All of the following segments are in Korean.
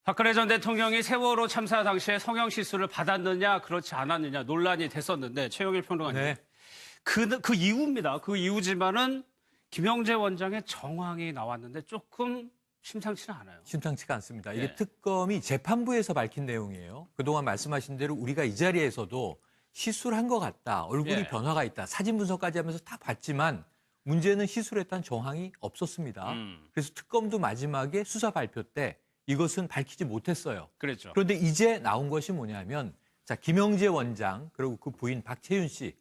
박근혜 전 대통령이 세월호 참사 당시에 성형시술을 받았느냐 그렇지 않았느냐 논란이 됐었는데 최영일 평론가님. 네. 그 이후입니다. 그 이후지만은 김영재 원장의 정황이 나왔는데 조금 심상치는 않아요. 심상치가 않습니다. 이게 예. 특검이 재판부에서 밝힌 내용이에요. 그동안 말씀하신 대로 우리가 이 자리에서도 시술한 것 같다. 얼굴이 예. 변화가 있다. 사진 분석까지 하면서 다 봤지만 문제는 시술했다는 정황이 없었습니다. 그래서 특검도 마지막에 수사 발표 때 이것은 밝히지 못했어요. 그랬죠. 그런데 이제 나온 것이 뭐냐면 자 김영재 원장 그리고 그 부인 박채윤 씨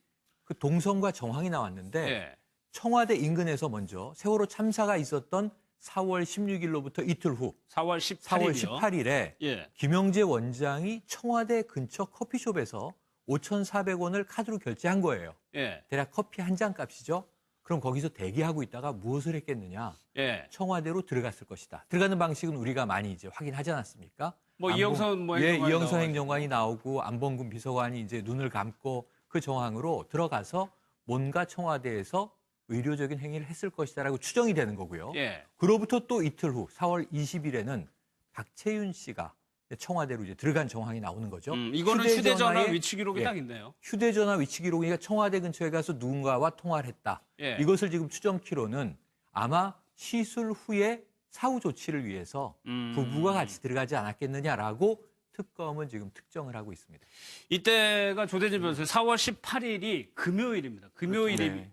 그 동선과 정황이 나왔는데 예. 청와대 인근에서 먼저 세월호 참사가 있었던 4월 16일로부터 이틀 후 4월 4월 18일이요. 18일에 예. 김영재 원장이 청와대 근처 커피숍에서 5,400원을 카드로 결제한 거예요. 예. 대략 커피 한 잔 값이죠. 그럼 거기서 대기하고 있다가 무엇을 했겠느냐? 예. 청와대로 들어갔을 것이다. 들어가는 방식은 우리가 많이 이제 확인하지 않았습니까? 뭐 이영선 뭐 예, 행정관이 이영선 나와가지고. 행정관이 나오고 안봉근 비서관이 이제 눈을 감고 그 정황으로 들어가서 뭔가 청와대에서 의료적인 행위를 했을 것이다라고 추정이 되는 거고요. 예. 그로부터 또 이틀 후 4월 20일에는 박채윤 씨가 청와대로 이제 들어간 정황이 나오는 거죠. 이거는 휴대전화 휴대전화에- 위치 기록이 예, 딱 있네요. 휴대전화 위치 기록이니까 청와대 근처에 가서 누군가와 통화를 했다. 예. 이것을 지금 추정키로는 아마 시술 후에 사후 조치를 위해서 부부가 같이 들어가지 않았겠느냐라고 특검은 지금 특정을 하고 있습니다. 이때가 조대진 변호사 4월 18일이 금요일입니다. 금요일이 네.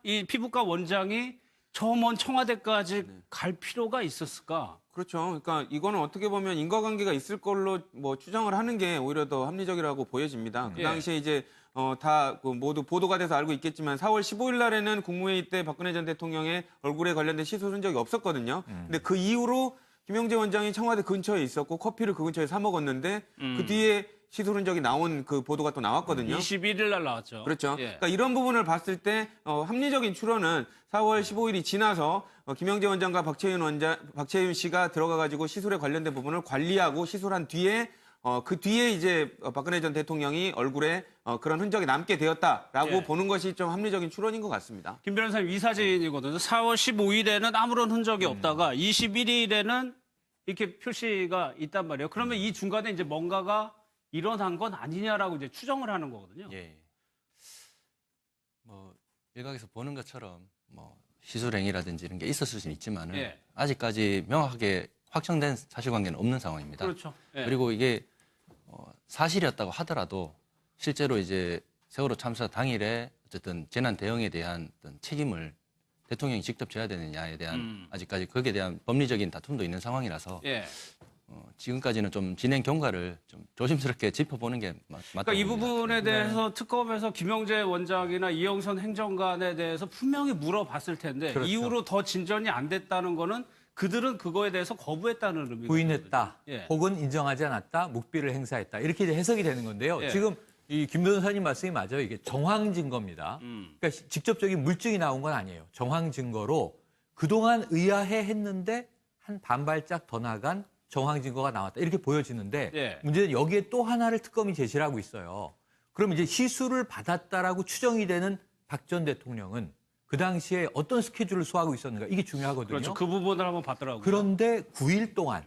이 피부과 원장이 저 먼 청와대까지 갈 필요가 있었을까? 그렇죠. 그러니까 이거는 어떻게 보면 인과관계가 있을 걸로 뭐 추정을 하는 게 오히려 더 합리적이라고 보여집니다. 그 예. 당시에 이제 다 모두 보도가 돼서 알고 있겠지만 4월 15일 날에는 국무회의 때 박근혜 전 대통령의 얼굴에 관련된 시술 흔적이 없었거든요. 근데 그 이후로 김영재 원장이 청와대 근처에 있었고 커피를 그 근처에 사 먹었는데 그 뒤에 시술 흔적이 나온 그 보도가 또 나왔거든요. 21일 날 나왔죠. 그렇죠. 예. 그러니까 이런 부분을 봤을 때 합리적인 추론은 4월 15일이 지나서 김영재 원장과 박채윤 씨가 들어가가지고 시술에 관련된 부분을 관리하고 시술한 뒤에 그 뒤에 이제 박근혜 전 대통령이 얼굴에 그런 흔적이 남게 되었다라고 예. 보는 것이 좀 합리적인 추론인 것 같습니다. 김 변호사님 이 사진이거든요. 4월 15일에는 아무런 흔적이 없다가 21일에는 이렇게 표시가 있단 말이에요. 그러면 이 중간에 이제 뭔가가 일어난 건 아니냐라고 이제 추정을 하는 거거든요. 예. 뭐 일각에서 보는 것처럼 뭐 시술행위라든지 이런 게 있었을 수는 있지만은 예. 아직까지 명확하게 확정된 사실관계는 없는 상황입니다. 그렇죠. 예. 그리고 이게 사실이었다고 하더라도 실제로 이제 세월호 참사 당일에 어쨌든 재난 대응에 대한 어떤 책임을 대통령이 직접 져야 되느냐에 대한 아직까지 거기에 대한 법리적인 다툼도 있는 상황이라서 예. 지금까지는 좀 진행 경과를 좀 조심스럽게 짚어보는 게 맞다고 그러니까 이 봅니다. 부분에 대해서 특검에서 김영재 원장이나 이영선 행정관에 대해서 분명히 물어봤을 텐데 그렇죠. 이후로 더 진전이 안 됐다는 거는 그들은 그거에 대해서 거부했다는 의미거든요. 부인했다, 예. 혹은 인정하지 않았다, 묵비를 행사했다 이렇게 이제 해석이 되는 건데요. 예. 지금 이 김 변호사님 말씀이 맞아요. 이게 정황 증거입니다. 그러니까 직접적인 물증이 나온 건 아니에요. 정황 증거로 그동안 의아해 했는데 한 반발짝 더 나간 정황 증거가 나왔다 이렇게 보여지는데 예. 문제는 여기에 또 하나를 특검이 제시를 하고 있어요. 그럼 이제 시술을 받았다라고 추정이 되는 박 전 대통령은 그 당시에 어떤 스케줄을 소화하고 있었는가 이게 중요하거든요. 그렇죠. 그 부분을 한번 봤더라고요. 그런데 9일 동안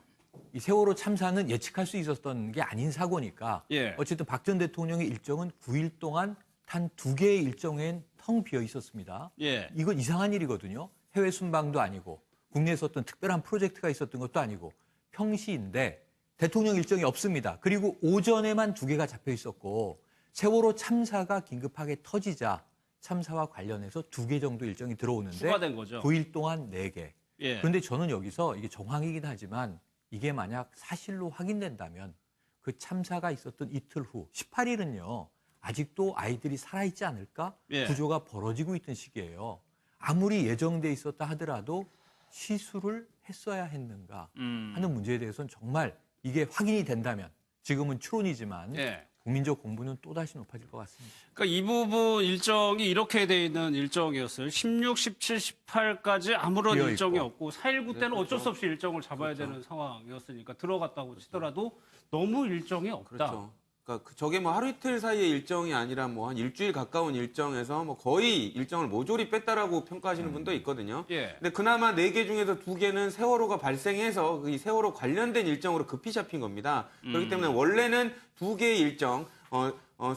이 세월호 참사는 예측할 수 있었던 게 아닌 사고니까 예. 어쨌든 박 전 대통령의 일정은 9일 동안 단 2개의 일정엔 텅 비어 있었습니다. 예. 이건 이상한 일이거든요. 해외 순방도 아니고 국내에서 어떤 특별한 프로젝트가 있었던 것도 아니고 평시인데 대통령 일정이 없습니다. 그리고 오전에만 2개가 잡혀 있었고 세월호 참사가 긴급하게 터지자 참사와 관련해서 2개 정도 일정이 들어오는데 추가된 거죠. 9일 동안 4개. 예. 그런데 저는 여기서 이게 정황이긴 하지만 이게 만약 사실로 확인된다면 그 참사가 있었던 이틀 후 18일은요. 아직도 아이들이 살아있지 않을까? 예. 구조가 벌어지고 있던 시기예요. 아무리 예정돼 있었다 하더라도 시술을 했어야 했는가 하는 문제에 대해서는 정말 이게 확인이 된다면 지금은 추론이지만 예. 국민적 공분은 또다시 높아질 것 같습니다. 그러니까 이 부분 일정이 이렇게 돼 있는 일정이었어요. 16, 17, 18까지 아무런 비어있고. 일정이 없고 4.19 때는 네, 어쩔 그렇죠. 수 없이 일정을 잡아야 되는 상황이었으니까 들어갔다고 치더라도 너무 일정이 없다. 그렇죠. 그러니까 저게 뭐 하루 이틀 사이의 일정이 아니라 뭐 한 일주일 가까운 일정에서 뭐 거의 일정을 모조리 뺐다라고 평가하시는 분도 있거든요. 예. 근데 그나마 4개 중에서 2개는 세월호가 발생해서 이 세월호 관련된 일정으로 급히 잡힌 겁니다. 그렇기 때문에 원래는 2개의 일정,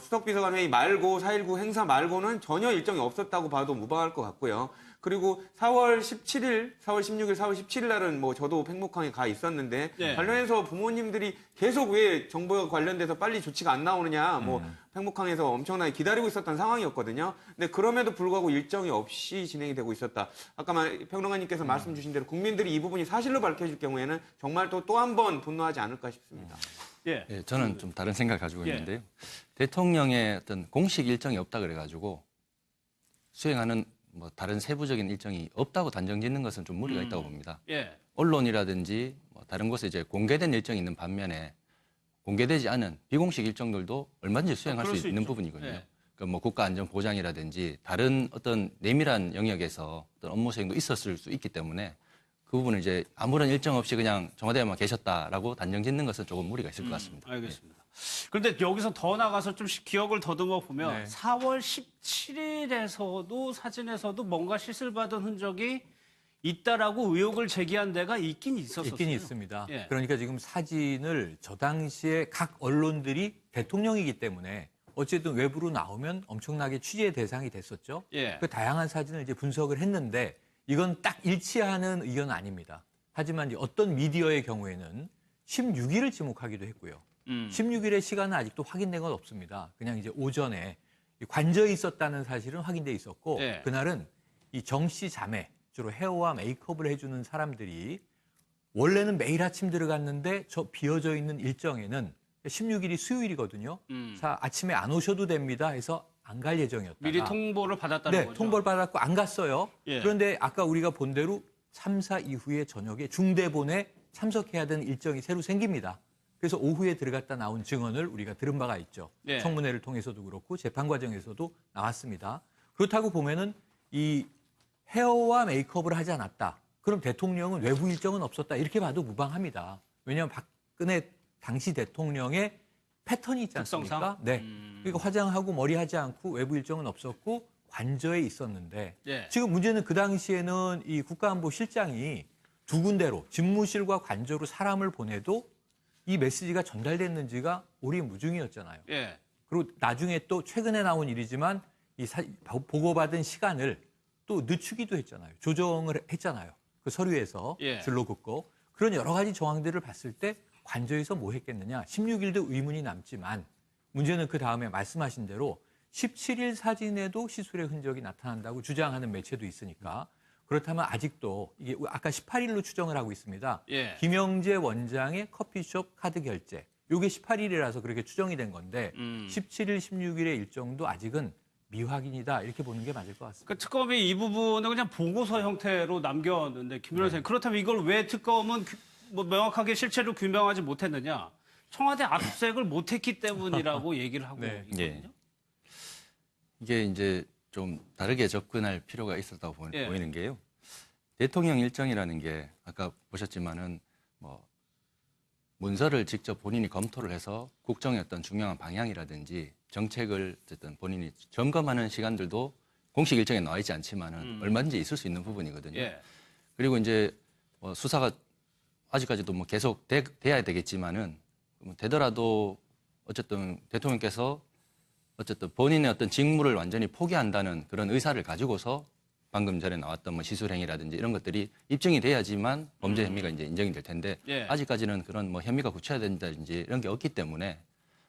수석비서관 회의 말고 4.19 행사 말고는 전혀 일정이 없었다고 봐도 무방할 것 같고요. 그리고 4월 17일, 4월 16일, 4월 17일 날은 뭐 저도 팽목항에 가 있었는데 네. 관련해서 부모님들이 계속 왜 정부와 관련돼서 빨리 조치가 안 나오느냐, 뭐 팽목항에서 엄청나게 기다리고 있었던 상황이었거든요. 근데 그럼에도 불구하고 일정이 없이 진행이 되고 있었다. 아까 평론가님께서 말씀 주신 대로 국민들이 이 부분이 사실로 밝혀질 경우에는 정말 또 한 번 분노하지 않을까 싶습니다. 예. 예, 저는 좀 다른 생각을 가지고 예. 있는데요. 대통령의 어떤 공식 일정이 없다 그래가지고 수행하는 뭐 다른 세부적인 일정이 없다고 단정 짓는 것은 좀 무리가 있다고 봅니다. 예. 언론이라든지 뭐 다른 곳에 이제 공개된 일정이 있는 반면에 공개되지 않은 비공식 일정들도 얼마든지 수행할 그럴 수 수 있는 있죠. 부분이거든요. 예. 그 뭐 국가안전보장이라든지 다른 어떤 내밀한 영역에서 어떤 업무 수행도 있었을 수 있기 때문에 그 부분을 이제 아무런 일정 없이 그냥 청와대에만 계셨다라고 단정 짓는 것은 조금 무리가 있을 것 같습니다. 알겠습니다. 그런데 여기서 더 나가서 좀 기억을 더듬어 보면 네. 4월 17일에서도 사진에서도 뭔가 시술 받은 흔적이 있다라고 의혹을 제기한 데가 있긴 있었어요. 있긴 있습니다. 예. 그러니까 지금 사진을 저 당시에 각 언론들이 대통령이기 때문에 어쨌든 외부로 나오면 엄청나게 취재의 대상이 됐었죠. 예. 그 다양한 사진을 이제 분석을 했는데 이건 딱 일치하는 의견은 아닙니다. 하지만 이제 어떤 미디어의 경우에는 16일을 지목하기도 했고요. 16일의 시간은 아직도 확인된 건 없습니다. 그냥 이제 오전에 관저에 있었다는 사실은 확인돼 있었고 예. 그날은 이 정 씨 자매, 주로 헤어와 메이크업을 해주는 사람들이 원래는 매일 아침 들어갔는데 저 비어져 있는 일정에는 16일이 수요일이거든요. 아침에 안 오셔도 됩니다 해서 안 갈 예정이었다가 미리 통보를 받았다는 네, 거죠. 통보를 받았고 안 갔어요. 예. 그런데 아까 우리가 본 대로 참사 이후에 저녁에 중대본에 참석해야 되는 일정이 새로 생깁니다. 그래서 오후에 들어갔다 나온 증언을 우리가 들은 바가 있죠. 예. 청문회를 통해서도 그렇고 재판 과정에서도 나왔습니다. 그렇다고 보면은 이 헤어와 메이크업을 하지 않았다. 그럼 대통령은 외부 일정은 없었다. 이렇게 봐도 무방합니다. 왜냐하면 박근혜 당시 대통령의 패턴이 있지 않습니까? 특성상? 네. 그러니까 화장하고 머리하지 않고 외부 일정은 없었고 관저에 있었는데 예. 지금 문제는 그 당시에는 이 국가안보실장이 두 군데로 집무실과 관저로 사람을 보내도 이 메시지가 전달됐는지가 오리무중이었잖아요. 예. 그리고 나중에 또 최근에 나온 일이지만 이 보고받은 시간을 또 늦추기도 했잖아요. 조정을 했잖아요. 그 서류에서 예. 들러긋고 그런 여러 가지 정황들을 봤을 때 관저에서 뭐 했겠느냐. 16일도 의문이 남지만 문제는 그 다음에 말씀하신 대로 17일 사진에도 시술의 흔적이 나타난다고 주장하는 매체도 있으니까 그렇다면 아직도 이게 아까 18일로 추정을 하고 있습니다. 예. 김영재 원장의 커피숍 카드 결제. 이게 18일이라서 그렇게 추정이 된 건데 17일, 16일의 일정도 아직은 미확인이다 이렇게 보는 게 맞을 것 같습니다. 그 특검이 이 부분을 그냥 보고서 형태로 남겼는데 김 변호사님 그렇다면 이걸 왜 특검은 뭐 명확하게 실체를 규명하지 못했느냐? 청와대 압수수색을 못했기 때문이라고 얘기를 하고 네. 있거든요. 예. 이게 이제 좀 다르게 접근할 필요가 있었다고 예. 보이는 게요. 대통령 일정이라는 게 아까 보셨지만은 뭐 문서를 직접 본인이 검토를 해서 국정의 어떤 중요한 방향이라든지 정책을 어쨌든 본인이 점검하는 시간들도 공식 일정에 나와 있지 않지만은 얼마든지 있을 수 있는 부분이거든요. 예. 그리고 이제 뭐 수사가 아직까지도 뭐 계속 돼야 되겠지만은 뭐 되더라도 어쨌든 대통령께서 어쨌든 본인의 어떤 직무를 완전히 포기한다는 그런 의사를 가지고서 방금 전에 나왔던 뭐 시술행위라든지 이런 것들이 입증이 돼야지만 범죄 혐의가 이제 인정이 될 텐데 예. 아직까지는 그런 뭐 혐의가 구체화된다든지 이런 게 없기 때문에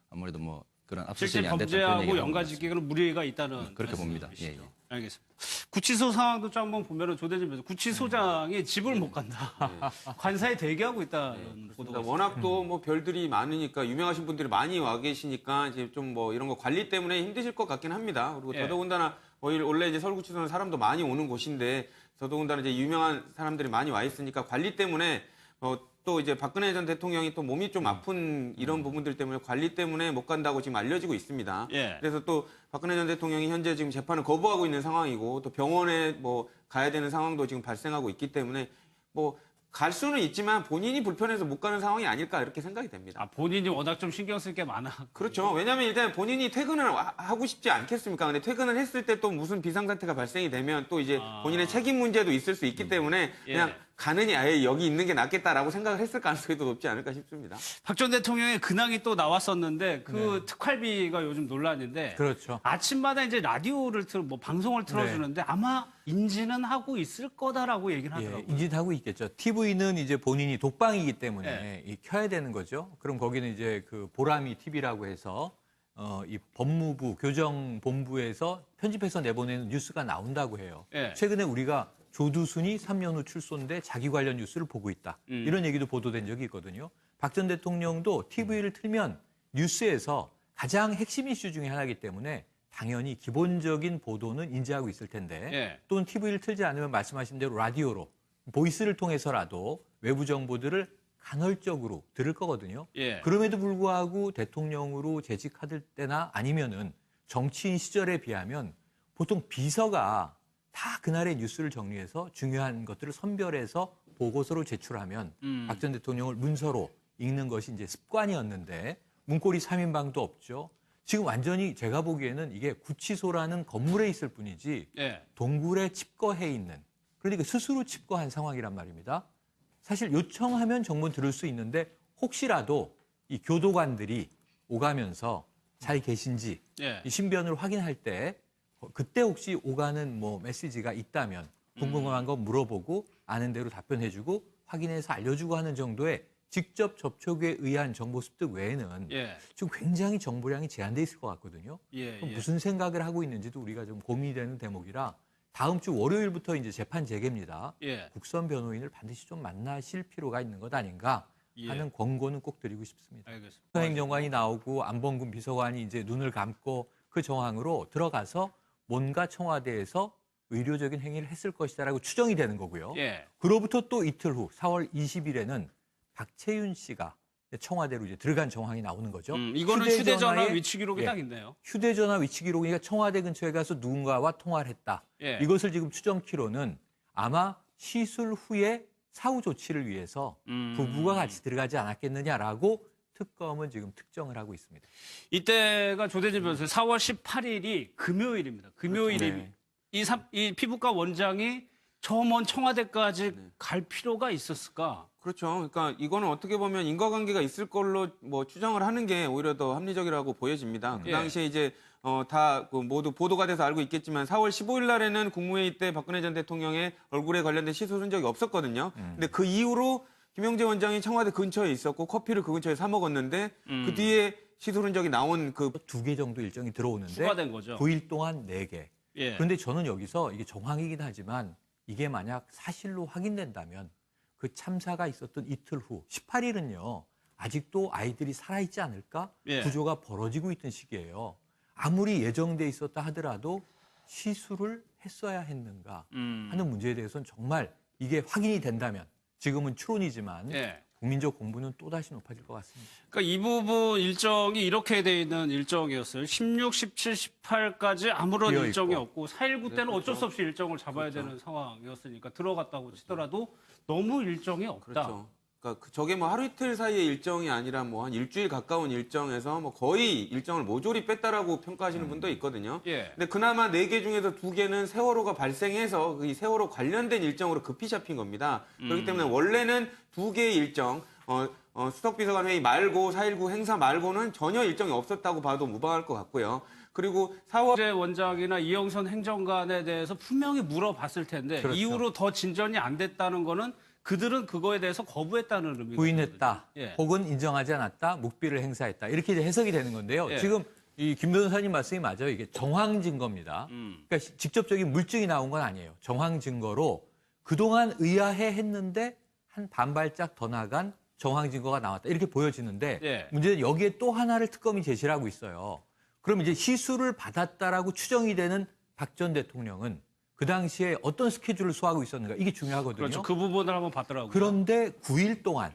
아무래도 뭐 그런 실제 압수수색이 안 됐다는 그런 범죄하고 얘기가 연관짓기에는 무리가 있다는 그렇게 봅니다. 말씀이시죠? 예, 알겠습니다. 구치소 상황도 좀 한번 보면은 조대진 변호사 구치소장이 집을 못 간다. 관사에 대기하고 있다는 보도가 그러니까 워낙 또 뭐 별들이 많으니까 유명하신 분들이 많이 와 계시니까 이제 좀 뭐 이런 거 관리 때문에 힘드실 것 같긴 합니다. 그리고 예. 더더군다나 원래 이제 서울구치소는 사람도 많이 오는 곳인데 더더군다나 이제 유명한 사람들이 많이 와 있으니까 관리 때문에 또 이제 박근혜 전 대통령이 또 몸이 좀 아픈 이런 부분들 때문에 관리 때문에 못 간다고 지금 알려지고 있습니다. 예. 그래서 또 박근혜 전 대통령이 현재 지금 재판을 거부하고 있는 상황이고 또 병원에 뭐 가야 되는 상황도 지금 발생하고 있기 때문에 뭐 갈 수는 있지만 본인이 불편해서 못 가는 상황이 아닐까 이렇게 생각이 됩니다. 아, 본인이 워낙 좀 신경 쓸 게 많아. 그렇죠. 왜냐하면 일단 본인이 퇴근을 하고 싶지 않겠습니까? 근데 퇴근을 했을 때 또 무슨 비상사태가 발생이 되면 또 이제 본인의 책임 문제도 있을 수 있기 때문에 그냥 가느니 아예 여기 있는 게 낫겠다라고 생각을 했을 가능성이 더 높지 않을까 싶습니다. 박 전 대통령의 근황이 또 나왔었는데 그 특활비가 요즘 논란인데 그렇죠. 아침마다 이제 라디오를 방송을 틀어주는데 아마 인지는 하고 있을 거다라고 얘기를 하더라고요. 예, 인지하고 있겠죠. TV는 이제 본인이 독방이기 때문에 네. 이 켜야 되는 거죠. 그럼 거기는 이제 그 보람이 TV라고 해서 이 법무부 교정본부에서 편집해서 내보내는 뉴스가 나온다고 해요. 네. 최근에 우리가 조두순이 3년 후 출소인데 자기 관련 뉴스를 보고 있다. 이런 얘기도 보도된 적이 있거든요. 박 전 대통령도 TV를 틀면 뉴스에서 가장 핵심 이슈 중에 하나이기 때문에 당연히 기본적인 보도는 인지하고 있을 텐데 예. 또는 TV를 틀지 않으면 말씀하신 대로 라디오로 보이스를 통해서라도 외부 정보들을 간헐적으로 들을 거거든요. 예. 그럼에도 불구하고 대통령으로 재직할 때나 아니면은 정치인 시절에 비하면 보통 비서가 다 그날의 뉴스를 정리해서 중요한 것들을 선별해서 보고서로 제출하면 박 전 대통령을 문서로 읽는 것이 이제 습관이었는데 문고리 3인방도 없죠. 지금 완전히 제가 보기에는 이게 구치소라는 건물에 있을 뿐이지 예. 동굴에 칩거해 있는 그러니까 스스로 칩거한 상황이란 말입니다. 사실 요청하면 정보는 들을 수 있는데 혹시라도 이 교도관들이 오가면서 잘 계신지 예. 이 신변을 확인할 때 그때 혹시 오가는 뭐 메시지가 있다면 궁금한 거 물어보고 아는 대로 답변해주고 확인해서 알려주고 하는 정도의 직접 접촉에 의한 정보 습득 외에는 예. 지금 굉장히 정보량이 제한돼 있을 것 같거든요. 예. 그럼 예. 무슨 생각을 하고 있는지도 우리가 좀 고민이 되는 대목이라 다음 주 월요일부터 이제 재판 재개입니다. 예. 국선 변호인을 반드시 좀 만나실 필요가 있는 것 아닌가 하는 예. 권고는 꼭 드리고 싶습니다. 알겠습니다. 행정관이 나오고 안봉근 비서관이 이제 눈을 감고 그 정황으로 들어가서 뭔가 청와대에서 의료적인 행위를 했을 것이다라고 추정이 되는 거고요. 예. 그로부터 또 이틀 후 4월 20일에는 박채윤 씨가 청와대로 이제 들어간 정황이 나오는 거죠. 이거는 휴대전화 휴대전화에- 위치 기록이 예. 딱 있네요. 휴대전화 위치 기록이니까 청와대 근처에 가서 누군가와 통화를 했다. 예. 이것을 지금 추정키로는 아마 시술 후에 사후 조치를 위해서 부부가 같이 들어가지 않았겠느냐라고 특검은 지금 특정을 하고 있습니다. 이때가 조대진 변호사 4월 18일이 금요일입니다. 금요일이 네. 이 피부과 원장이 저 먼 청와대까지 갈 필요가 있었을까? 그렇죠. 그러니까 이거는 어떻게 보면 인과관계가 있을 걸로 뭐 추정을 하는 게 오히려 더 합리적이라고 보여집니다. 그 예. 당시에 이제 다 모두 보도가 돼서 알고 있겠지만 4월 15일 날에는 국무회의 때 박근혜 전 대통령의 얼굴에 관련된 시술 흔적이 없었거든요. 근데 그 이후로 김영재 원장이 청와대 근처에 있었고 커피를 그 근처에 사 먹었는데 그 뒤에 시술 흔적이 나온 그 2개 정도 일정이 들어오는데 추가된 거죠. 9일 동안 4개. 예. 그런데 저는 여기서 이게 정황이긴 하지만 이게 만약 사실로 확인된다면 그 참사가 있었던 이틀 후 18일은요. 아직도 아이들이 살아있지 않을까? 예. 구조가 벌어지고 있던 시기예요. 아무리 예정돼 있었다 하더라도 시술을 했어야 했는가 하는 문제에 대해서는 정말 이게 확인이 된다면 지금은 추론이지만 예. 국민적 공분은 또다시 높아질 것 같습니다. 그러니까 이 부분 일정이 이렇게 돼 있는 일정이었어요. 16, 17, 18까지 아무런 비어 일정이 있고. 없고 4.19 때는 어쩔 수 없이 일정을 잡아야 되는 상황이었으니까 들어갔다고 치더라도 너무 일정이 없다. 그렇죠. 그러니까 저게 뭐 하루 이틀 사이의 일정이 아니라 뭐 한 일주일 가까운 일정에서 뭐 거의 일정을 모조리 뺐다라고 평가하시는 분도 있거든요. 예. 근데 그나마 4개 중에서 2개는 세월호가 발생해서 이 세월호 관련된 일정으로 급히 잡힌 겁니다. 그렇기 때문에 원래는 2개의 일정, 수석비서관 회의 말고 4.19 행사 말고는 전혀 일정이 없었다고 봐도 무방할 것 같고요. 그리고 4월 제 원장이나 이영선 행정관에 대해서 분명히 물어봤을 텐데 그렇죠. 이후로 더 진전이 안 됐다는 거는 그들은 그거에 대해서 거부했다는 의미거든요. 부인했다, 예. 혹은 인정하지 않았다, 묵비를 행사했다 이렇게 이제 해석이 되는 건데요. 예. 지금 이 김 변호사님 말씀이 맞아요. 이게 정황 증거입니다. 그러니까 직접적인 물증이 나온 건 아니에요. 정황 증거로 그동안 의아해 했는데 한 반발짝 더 나간 정황 증거가 나왔다 이렇게 보여지는데 예. 문제는 여기에 또 하나를 특검이 제시를 하고 있어요. 그럼 이제 시술을 받았다라고 추정이 되는 박 전 대통령은 그 당시에 어떤 스케줄을 소화하고 있었는가 이게 중요하거든요. 그렇죠. 그 부분을 한번 봤더라고요. 그런데 9일 동안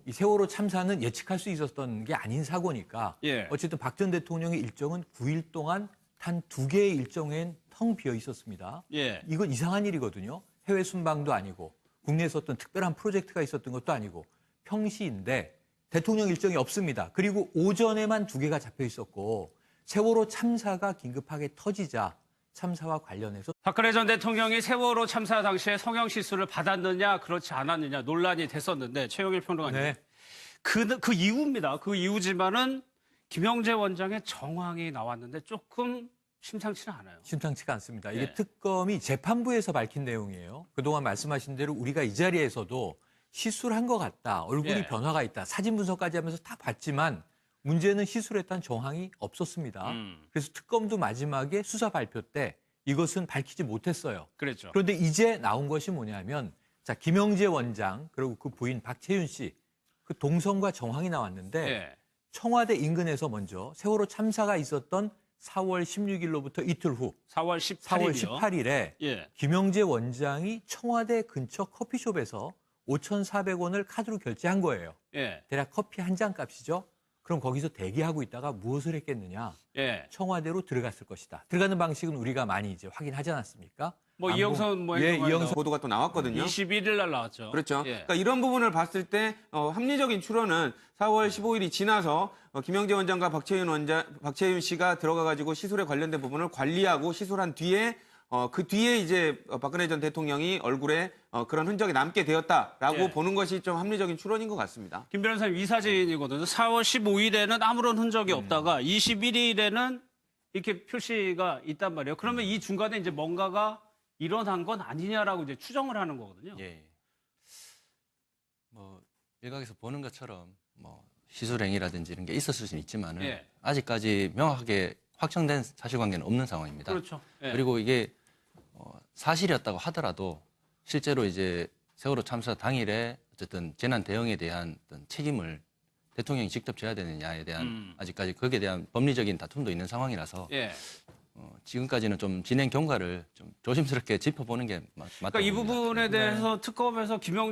이 세월호 참사는 예측할 수 있었던 게 아닌 사고니까 예. 어쨌든 박 전 대통령의 일정은 9일 동안 단 2개의 일정엔 텅 비어 있었습니다. 예. 이건 이상한 일이거든요. 해외 순방도 아니고 국내에서 어떤 특별한 프로젝트가 있었던 것도 아니고 평시인데 대통령 일정이 없습니다. 그리고 오전에만 2개가 잡혀 있었고 세월호 참사가 긴급하게 터지자 참사와 관련해서 박근혜 전 대통령이 세월호 참사 당시에 성형시술을 받았느냐 그렇지 않았느냐 논란이 됐었는데 최영일 평론가님. 네. 그 이유입니다. 그 이유지만은 김영재 원장의 정황이 나왔는데 조금 심상치는 않아요. 심상치가 않습니다. 이게 예. 특검이 재판부에서 밝힌 내용이에요. 그동안 말씀하신 대로 우리가 이 자리에서도 시술한 것 같다. 얼굴이 예. 변화가 있다. 사진 분석까지 하면서 다 봤지만 문제는 시술했다는 정황이 없었습니다. 그래서 특검도 마지막에 수사 발표 때 이것은 밝히지 못했어요. 그랬죠. 그런데 이제 나온 것이 뭐냐면 자 김영재 원장 그리고 그 부인 박채윤 씨 그 동선과 정황이 나왔는데 예. 청와대 인근에서 먼저 세월호 참사가 있었던 4월 16일로부터 이틀 후 4월 4월 18일이요. 18일에 예. 김영재 원장이 청와대 근처 커피숍에서 5,400원을 카드로 결제한 거예요. 예. 대략 커피 한 잔 값이죠. 그럼 거기서 대기하고 있다가 무엇을 했겠느냐? 예. 청와대로 들어갔을 것이다. 들어가는 방식은 우리가 많이 이제 확인하지 않았습니까? 뭐 이영선 뭐 예, 이영선 보도가 또 나왔거든요. 21일 날 나왔죠. 그렇죠. 예. 그러니까 이런 부분을 봤을 때 합리적인 추론은 4월 15일이 지나서 김영재 원장과 박채윤 씨가 들어가가지고 시술에 관련된 부분을 관리하고 시술한 뒤에 그 뒤에 이제 박근혜 전 대통령이 얼굴에 그런 흔적이 남게 되었다라고 예. 보는 것이 좀 합리적인 추론인 것 같습니다. 김 변호사님 이 사진이거든요. 4월 15일에는 아무런 흔적이 없다가 21일에는 이렇게 표시가 있단 말이에요. 그러면 이 중간에 이제 뭔가가 일어난 건 아니냐라고 이제 추정을 하는 거거든요. 예. 뭐 일각에서 보는 것처럼 뭐 시술행위라든지 이런 게 있었을 수는 있지만은 예. 아직까지 명확하게 확정된 사실관계는 없는 상황입니다. 그렇죠. 예. 그리고 이게 사실이었다고 하더라도 실제로 이제 세월호 참사 당일에 어쨌든 재난 대응에 대한 어떤 책임을 대통령이 직접 져야 되느냐에 대한 아직까지 거기에 대한 법리적인 다툼도 있는 상황이라서 예. 지금까지는 좀 진행 경과를 좀 조심스럽게 짚어보는 게 맞다고 그러니까 이 봅니다. 부분에 대해서 특검에서 김영